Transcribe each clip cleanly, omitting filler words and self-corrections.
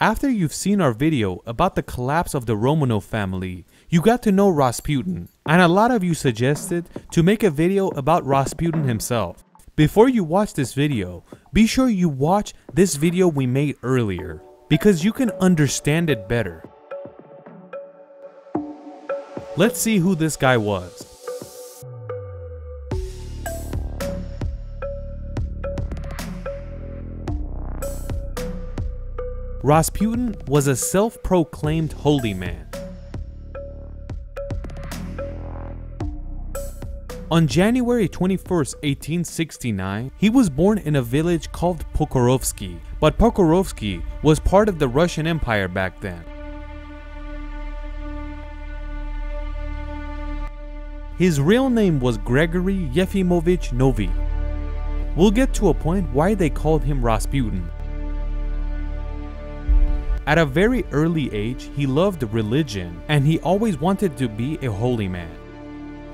After you've seen our video about the collapse of the Romanov family, you got to know Rasputin, and a lot of you suggested to make a video about Rasputin himself. Before you watch this video, be sure you watch this video we made earlier, because you can understand it better. Let's see who this guy was. Rasputin was a self-proclaimed holy man. On January 21st, 1869, he was born in a village called Pokrovsky, but Pokrovsky was part of the Russian Empire back then. His real name was Gregory Yefimovich Novy. We'll get to a point why they called him Rasputin. At a very early age, he loved religion and he always wanted to be a holy man.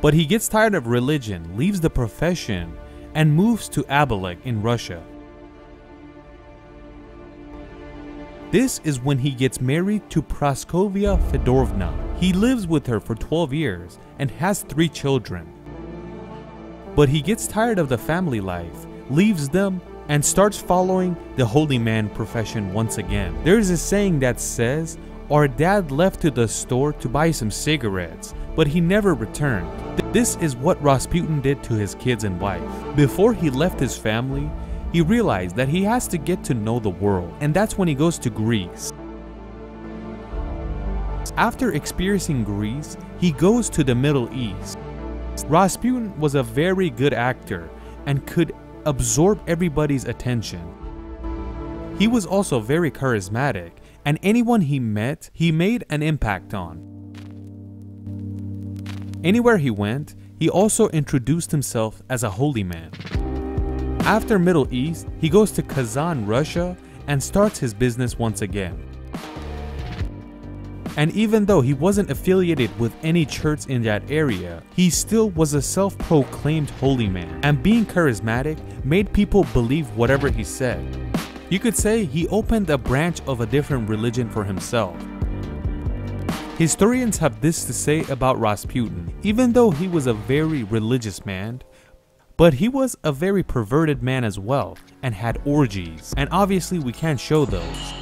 But he gets tired of religion, leaves the profession, and moves to Abilek in Russia. This is when he gets married to Praskovia Fedorovna. He lives with her for 12 years and has 3 children. But he gets tired of the family life, leaves them, and starts following the holy man profession once again. There is a saying that says, "Our dad left to the store to buy some cigarettes, but he never returned." This is what Rasputin did to his kids and wife. Before he left his family, he realized that he has to get to know the world, and that's when he goes to Greece. After experiencing Greece, he goes to the Middle East. Rasputin was a very good actor and could absorb everybody's attention. He was also very charismatic, and anyone he met, he made an impact on. Anywhere he went, he also introduced himself as a holy man. After Middle East, he goes to Kazan, Russia, and starts his business once again. And even though he wasn't affiliated with any church in that area, he still was a self-proclaimed holy man, and being charismatic made people believe whatever he said. You could say he opened a branch of a different religion for himself. Historians have this to say about Rasputin. Even though he was a very religious man, but he was a very perverted man as well, and had orgies, and obviously we can't show those.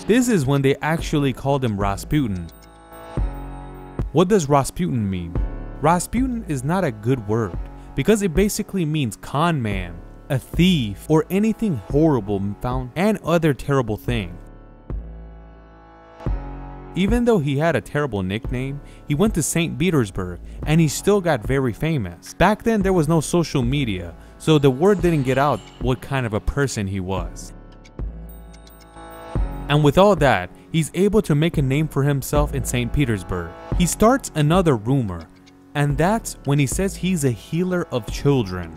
This is when they actually called him Rasputin. What does Rasputin mean? Rasputin is not a good word, because it basically means con man, a thief, or anything horrible found, and other terrible things. Even though he had a terrible nickname, he went to St. Petersburg and he still got very famous. Back then there was no social media, so the word didn't get out what kind of a person he was. And with all that, he's able to make a name for himself in St. Petersburg. He starts another rumor, and that's when he says he's a healer of children.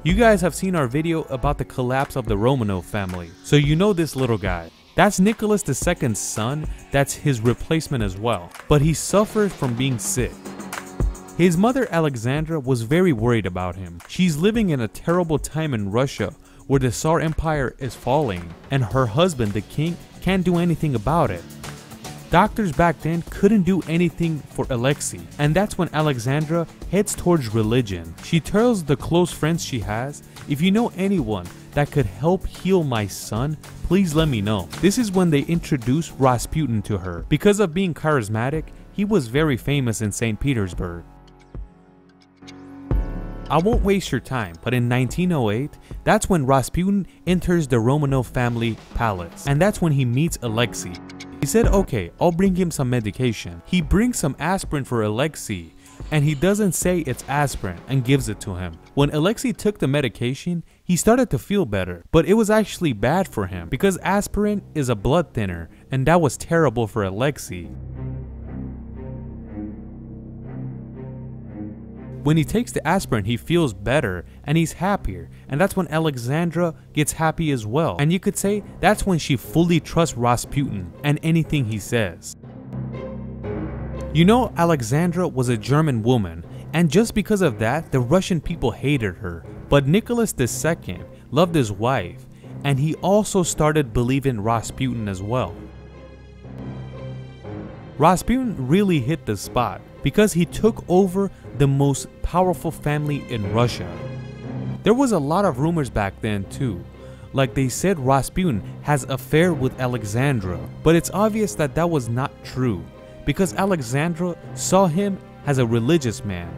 You guys have seen our video about the collapse of the Romanov family, so you know this little guy. That's Nicholas II's son, that's his replacement as well, but he suffered from being sick. His mother Alexandra was very worried about him. She's living in a terrible time in Russia where the Tsar Empire is falling, and her husband, the king, can't do anything about it. Doctors back then couldn't do anything for Alexei, and that's when Alexandra heads towards religion. She tells the close friends she has, "If you know anyone that could help heal my son, please let me know." This is when they introduce Rasputin to her. Because of being charismatic, he was very famous in St. Petersburg. I won't waste your time, but in 1908, that's when Rasputin enters the Romanov family palace, and that's when he meets Alexei. He said, "Okay, I'll bring him some medication." He brings some aspirin for Alexei, and he doesn't say it's aspirin and gives it to him. When Alexei took the medication, he started to feel better, but it was actually bad for him because aspirin is a blood thinner, and that was terrible for Alexei. When he takes the aspirin, he feels better and he's happier, and that's when Alexandra gets happy as well. And you could say that's when she fully trusts Rasputin and anything he says. You know, Alexandra was a German woman, and just because of that, the Russian people hated her. But Nicholas II loved his wife, and he also started believing Rasputin as well. Rasputin really hit the spot because he took over the most powerful family in Russia. There was a lot of rumors back then too. Like they said Rasputin has an affair with Alexandra, but it's obvious that that was not true because Alexandra saw him as a religious man.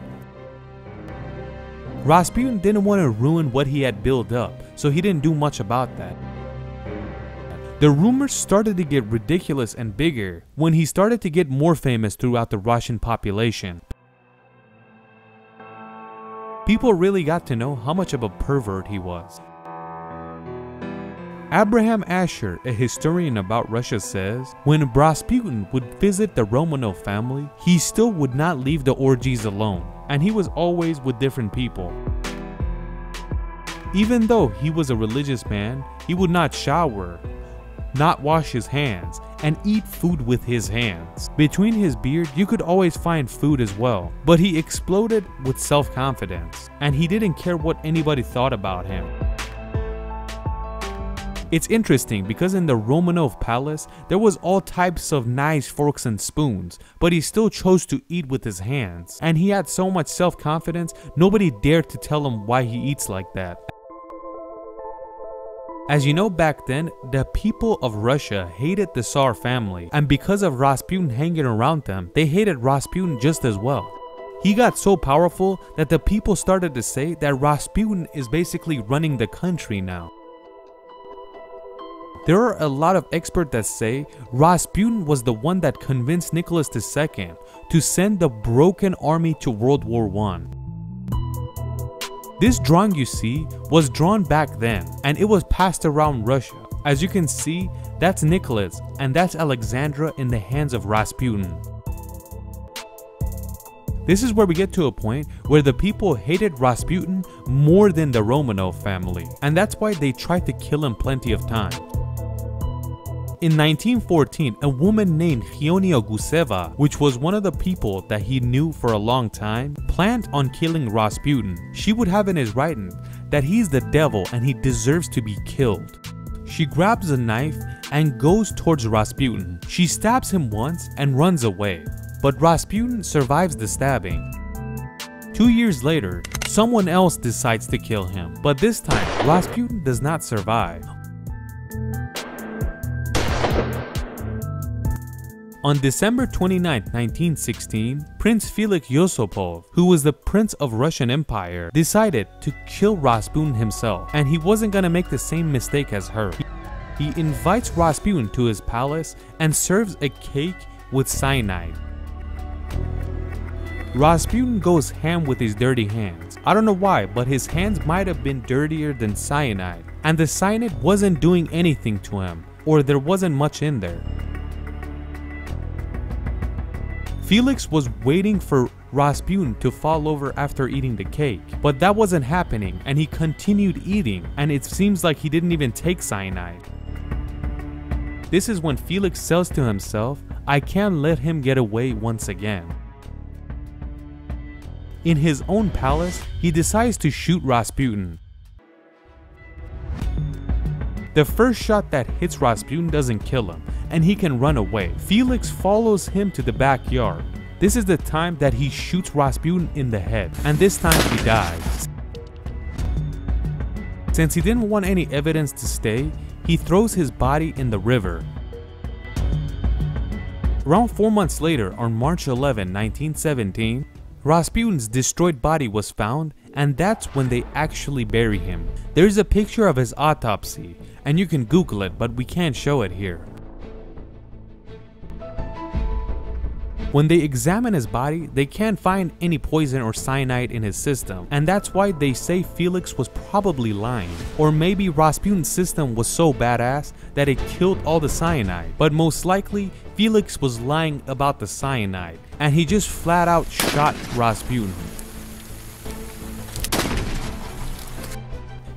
Rasputin didn't want to ruin what he had built up, so he didn't do much about that. The rumors started to get ridiculous and bigger when he started to get more famous throughout the Russian population. People really got to know how much of a pervert he was. Abraham Asher, a historian about Russia, says when Rasputin would visit the Romanov family, he still would not leave the orgies alone, and he was always with different people. Even though he was a religious man, he would not shower, not wash his hands, and eat food with his hands. Between his beard, you could always find food as well, but he exploded with self-confidence, and he didn't care what anybody thought about him. It's interesting because in the Romanov palace, there was all types of knives, forks, and spoons, but he still chose to eat with his hands, and he had so much self-confidence, nobody dared to tell him why he eats like that. As you know, back then, the people of Russia hated the Tsar family, and because of Rasputin hanging around them, they hated Rasputin just as well. He got so powerful that the people started to say that Rasputin is basically running the country now. There are a lot of experts that say Rasputin was the one that convinced Nicholas II to send the broken army to World War I. This drawing you see was drawn back then, and it was passed around Russia. As you can see, that's Nicholas and that's Alexandra in the hands of Rasputin. This is where we get to a point where the people hated Rasputin more than the Romanov family, and that's why they tried to kill him plenty of times. In 1914, a woman named Khionia Guseva, which was one of the people that he knew for a long time, planned on killing Rasputin. She would have in his writing that he's the devil and he deserves to be killed. She grabs a knife and goes towards Rasputin. She stabs him once and runs away, but Rasputin survives the stabbing. 2 years later, someone else decides to kill him, but this time Rasputin does not survive. On December 29, 1916, Prince Felix Yusupov, who was the Prince of Russian Empire, decided to kill Rasputin himself, and he wasn't gonna make the same mistake as her. He invites Rasputin to his palace and serves a cake with cyanide. Rasputin goes ham with his dirty hands. I don't know why, but his hands might have been dirtier than cyanide, and the cyanide wasn't doing anything to him, or there wasn't much in there. Felix was waiting for Rasputin to fall over after eating the cake, but that wasn't happening and he continued eating, and it seems like he didn't even take cyanide. This is when Felix says to himself, I can't let him get away once again. In his own palace, he decides to shoot Rasputin. The first shot that hits Rasputin doesn't kill him, and he can run away. Felix follows him to the backyard. This is the time that he shoots Rasputin in the head, and this time he dies. Since he didn't want any evidence to stay, he throws his body in the river. Around 4 months later, on March 11, 1917, Rasputin's destroyed body was found, and that's when they actually bury him. There's a picture of his autopsy, and you can Google it, but we can't show it here. When they examine his body, they can't find any poison or cyanide in his system, and that's why they say Felix was probably lying. Or maybe Rasputin's system was so badass that it killed all the cyanide, but most likely Felix was lying about the cyanide, and he just flat out shot Rasputin.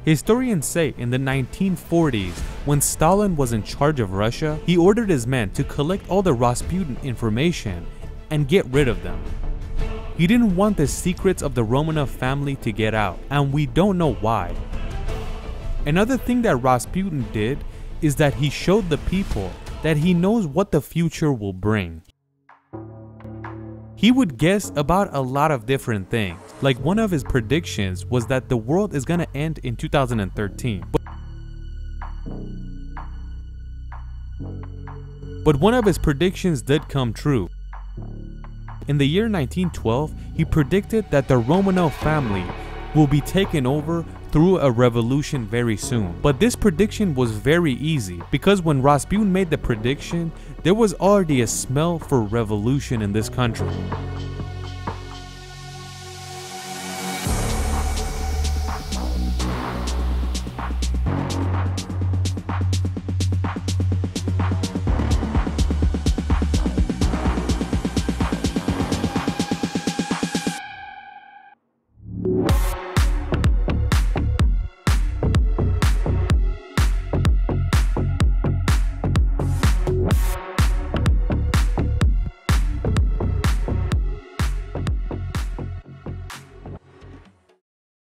Historians say in the 1940s, when Stalin was in charge of Russia, he ordered his men to collect all the Rasputin information and get rid of them. He didn't want the secrets of the Romanov family to get out, and we don't know why. Another thing that Rasputin did is that he showed the people that he knows what the future will bring. He would guess about a lot of different things. Like one of his predictions was that the world is gonna end in 2013. But one of his predictions did come true. In the year 1912, he predicted that the Romanov family will be taken over through a revolution very soon. But this prediction was very easy because when Rasputin made the prediction, there was already a smell for revolution in this country.